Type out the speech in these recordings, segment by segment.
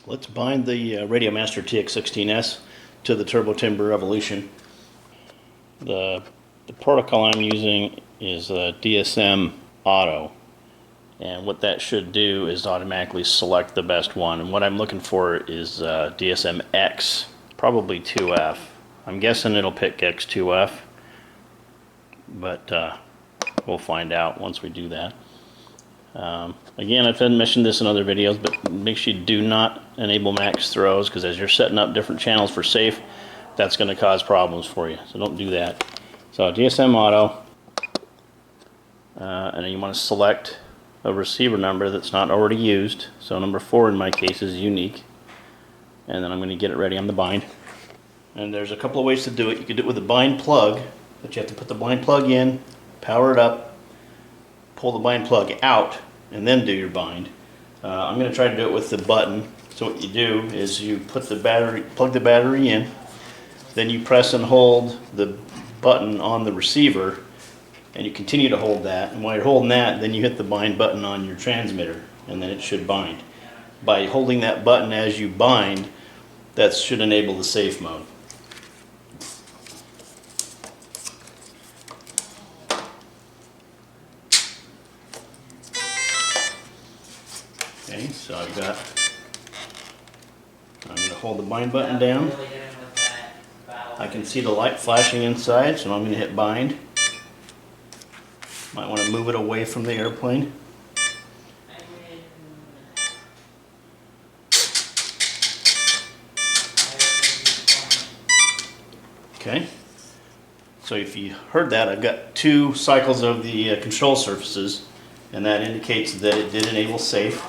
Let's bind the Radiomaster TX16S to the Turbo Timber Evolution. The protocol I'm using is DSM Auto, and what that should do is automatically select the best one. And what I'm looking for is DSM X, probably 2F. I'm guessing it'll pick X2F, but we'll find out once we do that. Again, I've mentioned this in other videos, but make sure you do not enable max throws, because as you're setting up different channels for safe, that's going to cause problems for you. So don't do that. So DSM Auto, and then you want to select a receiver number that's not already used. So number 4 in my case is unique. And then I'm going to get it ready on the bind. And there's a couple of ways to do it. You could do it with a bind plug, but you have to put the bind plug in, power it up, pull the bind plug out, and then do your bind. I'm going to try to do it with the button. So what you do is you put the battery, plug the battery in, then you press and hold the button on the receiver, and you continue to hold that. And while you're holding that, then you hit the bind button on your transmitter, and then it should bind. By holding that button as you bind, that should enable the safe mode. Okay, so I'm going to hold the bind button down. I can see the light flashing inside, so I'm going to hit bind. Might want to move it away from the airplane. Okay, so if you heard that, I've got 2 cycles of the control surfaces, and that indicates that it did enable safe.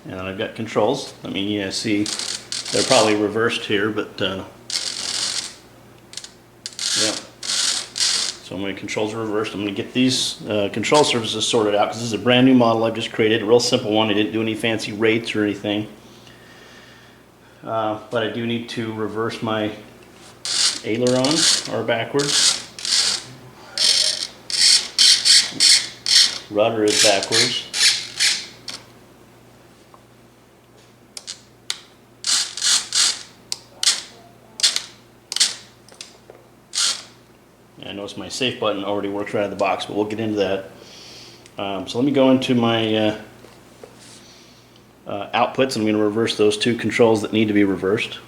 And then I've got controls. I mean, you see they're probably reversed here, but yeah. So my controls are reversed. I'm going to get these control surfaces sorted out, because this is a brand new model I've just created, a real simple one. I didn't do any fancy rates or anything. But I do need to reverse my aileron, or backwards. Rudder is backwards. I notice my safe button already works right out of the box, but we'll get into that. So let me go into my outputs. I'm going to reverse those 2 controls that need to be reversed.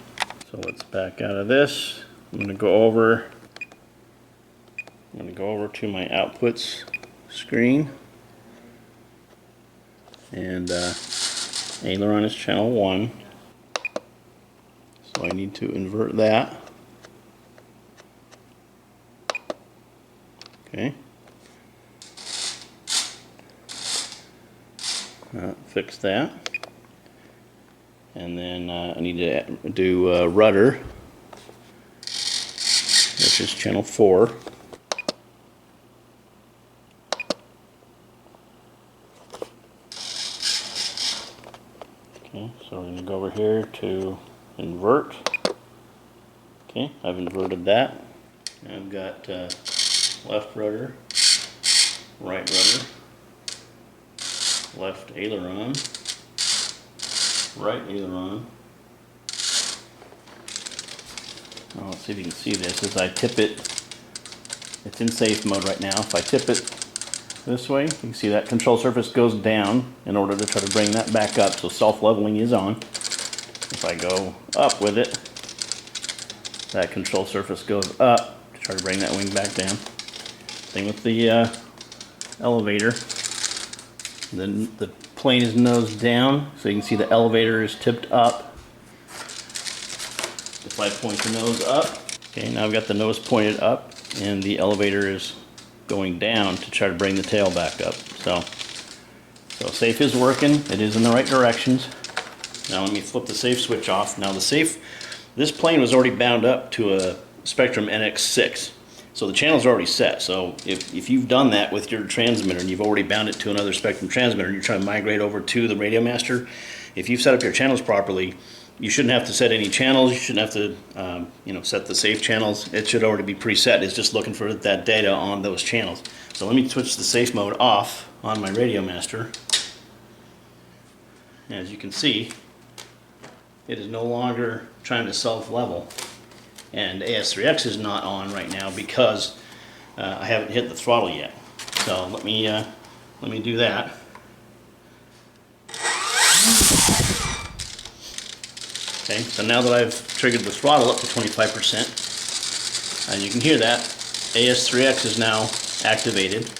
So let's back out of this. I'm going to go over to my outputs screen, and aileron is channel 1, so I need to invert that. Okay. Fix that. And then I need to do rudder, which is channel 4. Okay, so we're going to go over here to invert. Okay, I've inverted that. I've got left rudder, right rudder, left aileron, right aileron. Now let's see if you can see this. As I tip it, it's in safe mode right now. If I tip it this way, you can see that control surface goes down in order to try to bring that back up, so self-leveling is on. If I go up with it, that control surface goes up to try to bring that wing back down. Same with the elevator. Then the plane is nose down, so you can see the elevator is tipped up. If I point the nose up, okay, now I've got the nose pointed up, and the elevator is going down to try to bring the tail back up. So safe is working. It is in the right directions. Now let me flip the safe switch off. Now this plane was already bound up to a Spektrum NX6. So the channel's already set. So if you've done that with your transmitter and you've already bound it to another Spektrum transmitter and you're trying to migrate over to the Radiomaster, if you've set up your channels properly, you shouldn't have to set any channels. You shouldn't have to you know, set the safe channels. It should already be preset. It's just looking for that data on those channels. So let me switch the safe mode off on my Radiomaster. As you can see, it is no longer trying to self-level, and AS3X is not on right now because I haven't hit the throttle yet. So let me do that. Okay, so now that I've triggered the throttle up to 25%, and you can hear that, AS3X is now activated.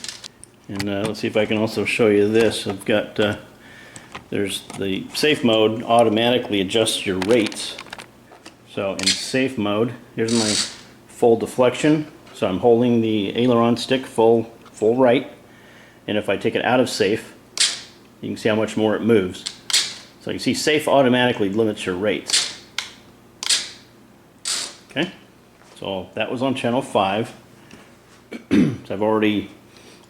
And let's see if I can also show you this. I've got, there's the safe mode automatically adjusts your rates. So in safe mode, here's my full deflection. So I'm holding the aileron stick full right. And if I take it out of safe, you can see how much more it moves. So you can see safe automatically limits your rates. Okay, so that was on channel 5. So I've already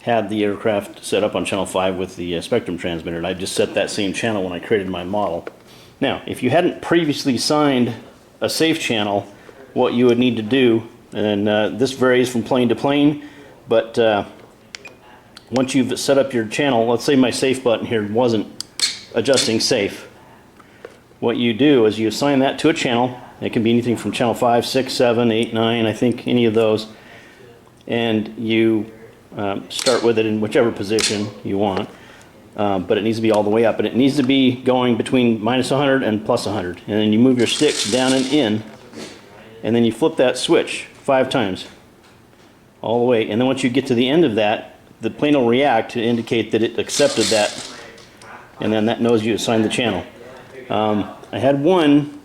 had the aircraft set up on channel 5 with the Spektrum transmitter, and I just set that same channel when I created my model. Now, if you hadn't previously signed a safe channel, what you would need to do, and this varies from plane to plane, but once you've set up your channel, let's say my safe button here wasn't adjusting safe. What you do is you assign that to a channel. It can be anything from channel 5, 6, 7, 8, 9, I think any of those. And you start with it in whichever position you want. But it needs to be all the way up. And it needs to be going between -100 and +100. And then you move your sticks down and in. And then you flip that switch 5 times. All the way. And then once you get to the end of that, the plane will react to indicate that it accepted that. And then that knows you assigned the channel. I had one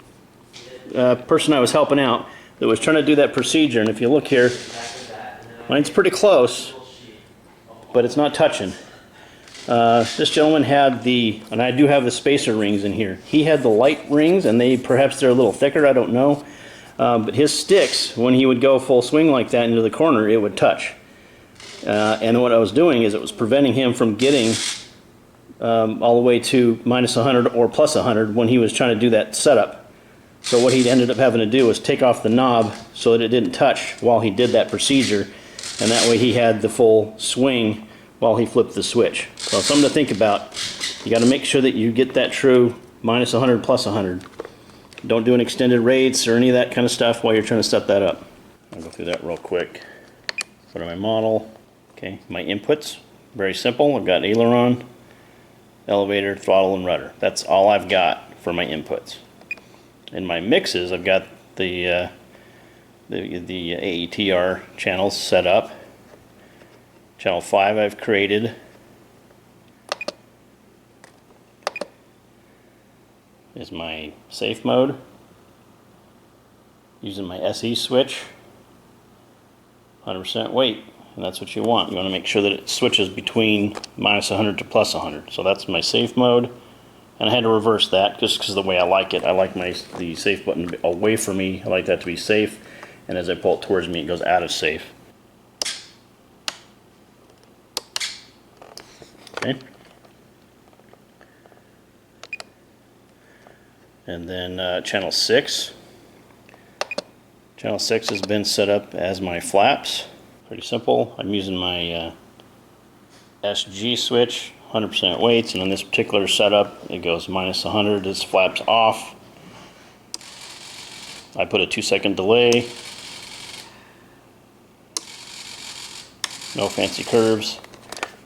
person I was helping out that was trying to do that procedure, and if you look here, mine's pretty close, but it's not touching. This gentleman had the, and I do have the spacer rings in here, he had the light rings, and perhaps they're a little thicker, I don't know, but his sticks, when he would go full swing like that into the corner, it would touch. And what I was doing is it was preventing him from getting all the way to -100 or +100 when he was trying to do that setup. So what he ended up having to do was take off the knob so that it didn't touch while he did that procedure, and that way he had the full swing while he flipped the switch. So something to think about. You got to make sure that you get that true -100 +100. Don't do an extended rates or any of that kind of stuff while you're trying to set that up. I'll go through that real quick. Go to my model. Okay, my inputs, very simple. I've got aileron, elevator, throttle, and rudder. That's all I've got for my inputs. In my mixes, I've got the AETR channels set up. Channel 5 I've created. Is my safe mode. Using my SE switch. 100% weight. And that's what you want. You want to make sure that it switches between -100 to +100. So that's my safe mode. And I had to reverse that just because of the way I like it. I like the safe button away from me. I like that to be safe. And as I pull it towards me, it goes out of safe. Okay. And then channel 6. Channel 6 has been set up as my flaps. Pretty simple. I'm using my SG switch, 100% weights, and on this particular setup it goes -100, this flaps off. I put a 2-second delay. No fancy curves.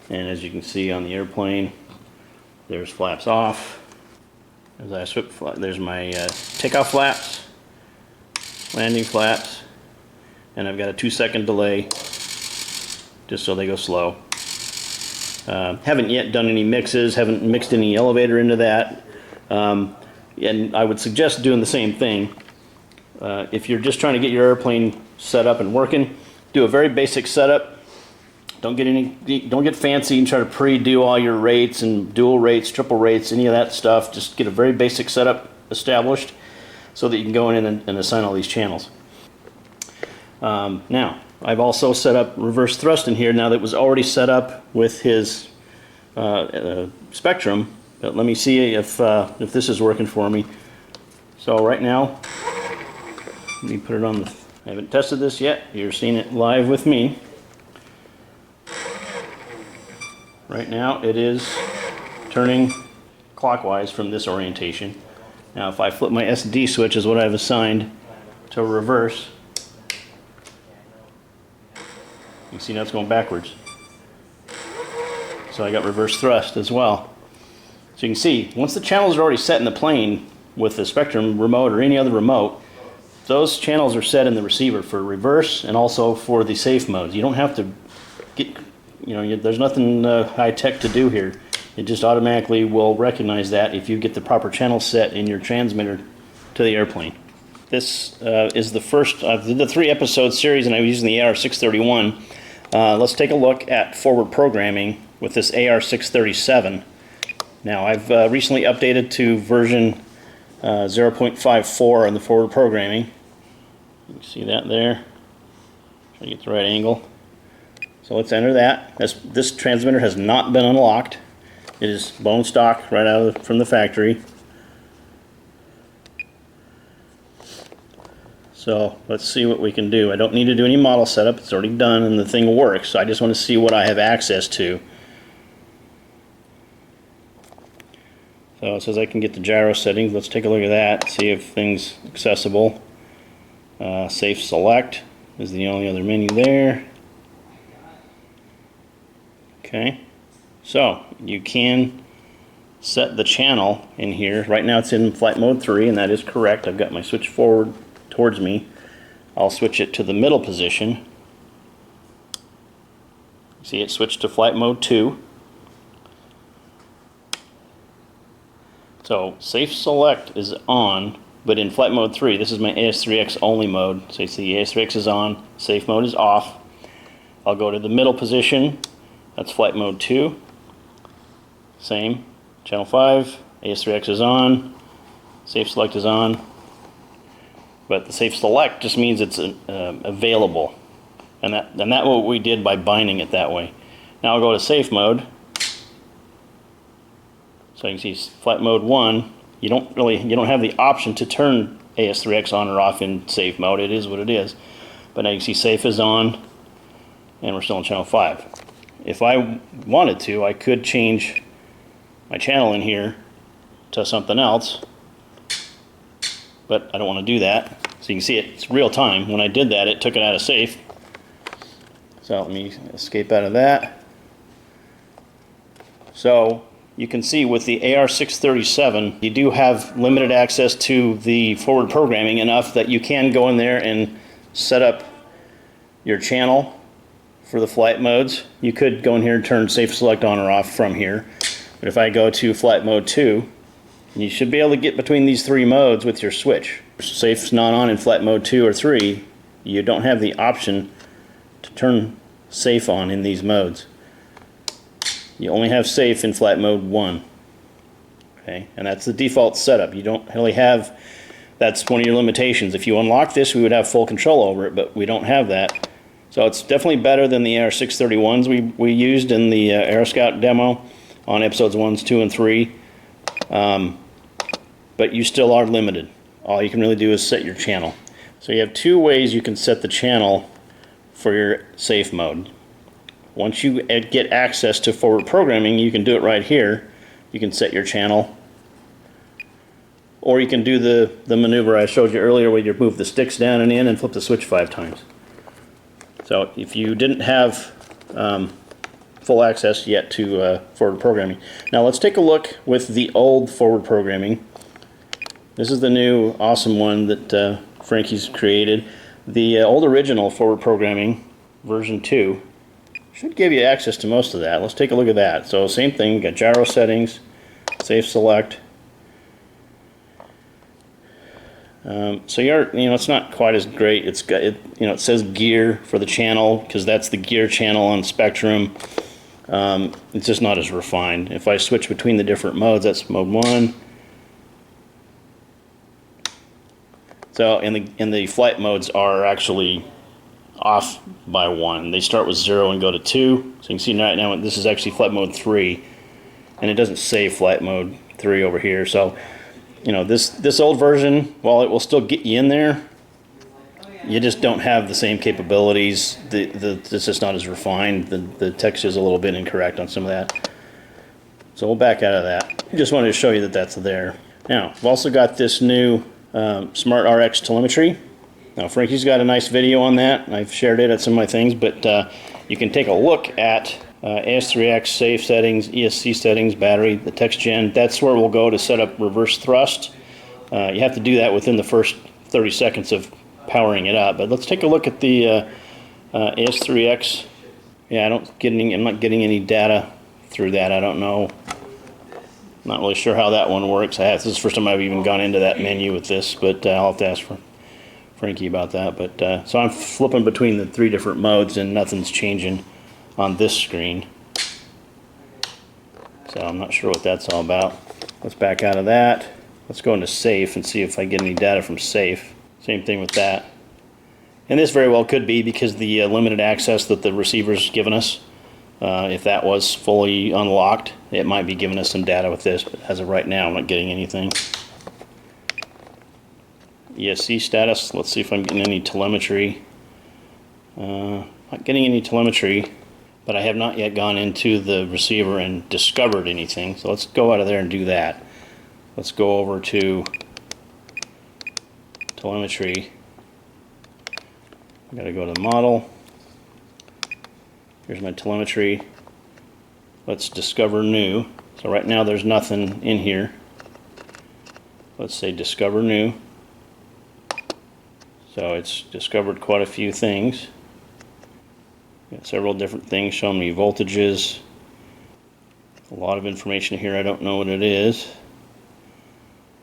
And as you can see on the airplane, there's flaps off. As I swip, there's my takeoff flaps, landing flaps, and I've got a 2-second delay just so they go slow. Haven't yet done any mixes, haven't mixed any elevator into that, and I would suggest doing the same thing. If you're just trying to get your airplane set up and working, do a very basic setup. Don't get fancy and try to pre-do all your rates and dual rates, triple rates, any of that stuff. Just get a very basic setup established so that you can go in and assign all these channels. Now, I've also set up reverse thrust in here now that was already set up with his Spektrum. But let me see if this is working for me. So right now, let me put it on the, I haven't tested this yet. You're seeing it live with me. Right now it is turning clockwise from this orientation. Now if I flip my SD switch, is what I've assigned to reverse, you can see now it's going backwards. So I got reverse thrust as well. So you can see, once the channels are already set in the plane with the Spektrum remote or any other remote, those channels are set in the receiver for reverse and also for the safe modes. You don't have to get, there's nothing high tech to do here. It just automatically will recognize that if you get the proper channel set in your transmitter to the airplane. This is the first of the 3-episode series, and I was using the AR631. Let's take a look at forward programming with this AR637. Now I've recently updated to version 0.54 on the forward programming. You can see that there. Try to get the right angle. So let's enter that. This transmitter has not been unlocked. It is bone stock right out from the factory. So let's see what we can do. I don't need to do any model setup. It's already done and the thing works. So I just want to see what I have access to. So it says I can get the gyro settings. Let's take a look at that, see if things accessible. Safe select is the only other menu there. Okay, so you can set the channel in here. Right now it's in flight mode 3, and that is correct. I've got my switch forward towards me. I'll switch it to the middle position. See, it switched to flight mode 2. So safe select is on, but in flight mode 3, this is my AS3X only mode. So you see AS3X is on, safe mode is off. I'll go to the middle position. That's flight mode 2. Same, channel 5, AS3X is on, safe select is on. But the safe select just means it's available. And that's what we did by binding it that way. Now I'll go to safe mode. So you can see flight mode 1, you don't have the option to turn AS3X on or off in safe mode. It is what it is. But now you can see safe is on, and we're still on channel 5. If I wanted to, I could change my channel in here to something else, but I don't want to do that. So you can see it's real time. When I did that, it took it out of safe. So let me escape out of that. So you can see with the AR637, you do have limited access to the forward programming enough that you can go in there and set up your channel for the flight modes. You could go in here and turn safe select on or off from here. But if I go to flight mode 2, you should be able to get between these 3 modes with your switch. If safe's not on in flight mode 2 or 3, you don't have the option to turn safe on in these modes. You only have safe in flight mode 1. Okay, and that's the default setup. You don't really have, that's one of your limitations. If you unlock this, we would have full control over it, but we don't have that. So it's definitely better than the AR631s we used in the Aeroscout demo on episodes 1, 2, and 3. But you still are limited. All you can really do is set your channel. So you have 2 ways you can set the channel for your safe mode. Once you get access to forward programming, you can do it right here. You can set your channel, or you can do the maneuver I showed you earlier where you move the sticks down and in and flip the switch 5 times. So if you didn't have full access yet to forward programming. Now let's take a look with the old forward programming. This is the new awesome one that Frankie's created. The old original forward programming, version 2, should give you access to most of that. Let's take a look at that. So same thing, got gyro settings, safe select. So it's not quite as great. It's got it says gear for the channel because that's the gear channel on Spektrum. It's just not as refined. If I switch between the different modes, that's mode 1. So in the flight modes are actually off by 1. They start with 0 and go to 2. So you can see right now this is actually flight mode 3, and it doesn't say flight mode 3 over here. So you know, this old version, while it will still get you in there, you just don't have the same capabilities. It's just not as refined. The text is a little bit incorrect on some of that. So we'll back out of that. Just wanted to show you that that's there. Now, I've also got this new Smart Tx Telemetry. Now, Frankie's got a nice video on that. I've shared it at some of my things, but you can take a look at AS3X, safe settings, ESC settings, battery, the TextGen. That's where we'll go to set up reverse thrust. You have to do that within the first 30 seconds of powering it up. But let's take a look at the AS3X. Yeah, I'm not getting any data through that. I don't know. Not really sure how that one works. This is the first time I've even gone into that menu with this, but I'll have to ask for Frankie about that. But so I'm flipping between the 3 different modes, and nothing's changing on this screen. So I'm not sure what that's all about. Let's back out of that. Let's go into safe and see if I get any data from safe. Same thing with that. And this very well could be because the limited access that the receiver's given us. If that was fully unlocked, it might be giving us some data with this, but as of right now, I'm not getting anything. ESC status, let's see if I'm getting any telemetry. Not getting any telemetry, but I have not yet gone into the receiver and discovered anything. So let's go out of there and do that. Let's go over to telemetry. I gotta go to the model. Here's my telemetry. Let's discover new. So right now there's nothing in here. Let's say discover new. So it's discovered quite a few things. Got several different things showing me voltages. A lot of information here, I don't know what it is.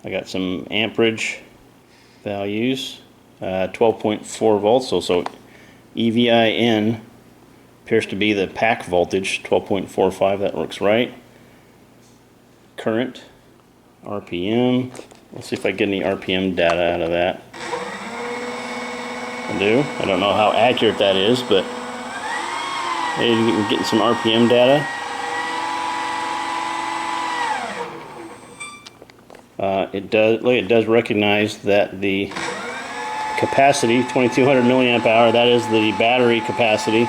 I got some amperage values. 12.4 volts, so EVIN appears to be the pack voltage, 12.45, that works right. Current, RPM, let's see if I get any RPM data out of that. I do. I don't know how accurate that is, but hey, we're getting some RPM data. It does recognize that the capacity, 2200 milliamp hour, that is the battery capacity.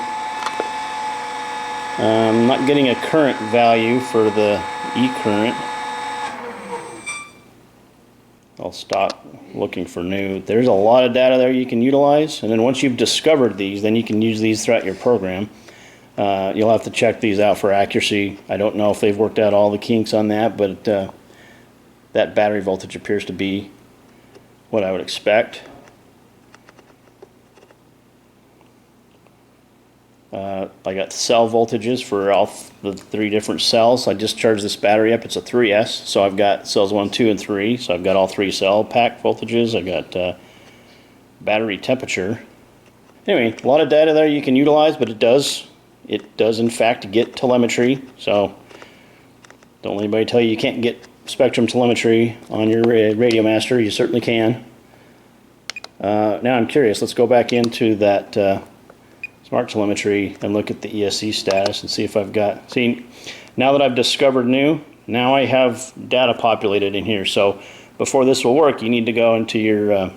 I'm not getting a current value for the E-current. I'll stop looking for new. There's a lot of data there you can utilize, and then once you've discovered these, then you can use these throughout your program. You'll have to check these out for accuracy. I don't know if they've worked out all the kinks on that, but that battery voltage appears to be what I would expect. I got cell voltages for all the 3 different cells. I just charged this battery up. It's a 3S, so I've got cells 1, 2, and 3. So I've got all 3 cell pack voltages. I've got battery temperature. Anyway, a lot of data there you can utilize, but it does in fact get telemetry. So don't let anybody tell you can't get Spektrum telemetry on your Radiomaster. You certainly can. Now I'm curious. Let's go back into that Smart Telemetry and look at the ESC status and see if I've got. See, now that I've discovered new, now I have data populated in here. So before this will work, you need to go into your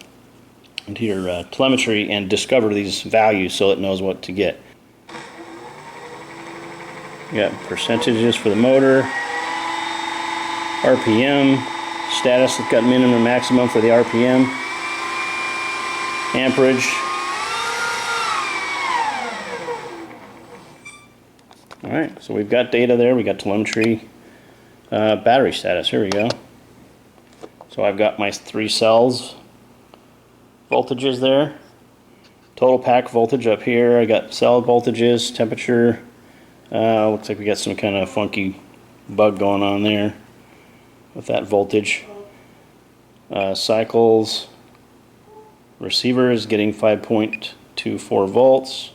telemetry and discover these values so it knows what to get. You got percentages for the motor, RPM, status, it's got minimum and maximum for the RPM, amperage. Alright, so we've got data there, we got telemetry, battery status, here we go. So I've got my 3 cells, voltages there, total pack voltage up here, I got cell voltages, temperature, looks like we got some kind of funky bug going on there with that voltage. Cycles, receiver is getting 5.24 volts.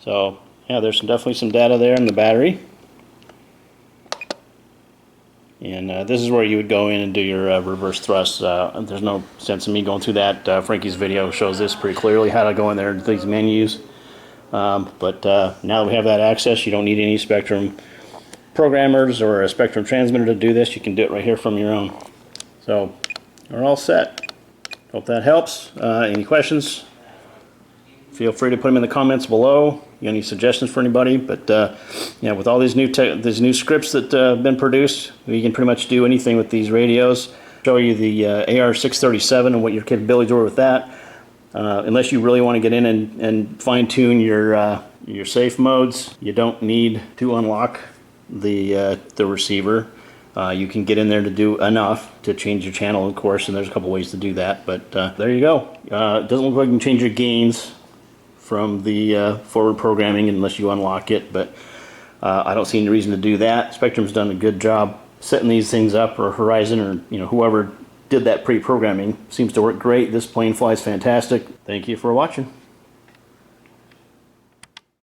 So yeah, there's definitely some data there in the battery. And this is where you would go in and do your reverse thrust. There's no sense in me going through that. Frankie's video shows this pretty clearly, how to go in there and these menus. But now that we have that access, you don't need any Spektrum programmers or a Spektrum transmitter to do this. You can do it right here from your own So we're all set. Hope that helps. Any questions? Feel free to put them in the comments below. Any suggestions for anybody? But yeah, with all these new scripts that have been produced, we can pretty much do anything with these radios. Show you the AR637 and what your capabilities are with that. Unless you really want to get in and fine tune your safe modes, you don't need to unlock the receiver. You can get in there to do enough to change your channel, of course, and there's a couple ways to do that. But there you go. It doesn't look like you can change your gains from the forward programming unless you unlock it, but I don't see any reason to do that. Spektrum's done a good job setting these things up, or Horizon, or whoever did that pre-programming seems to work great. This plane flies fantastic. Thank you for watching.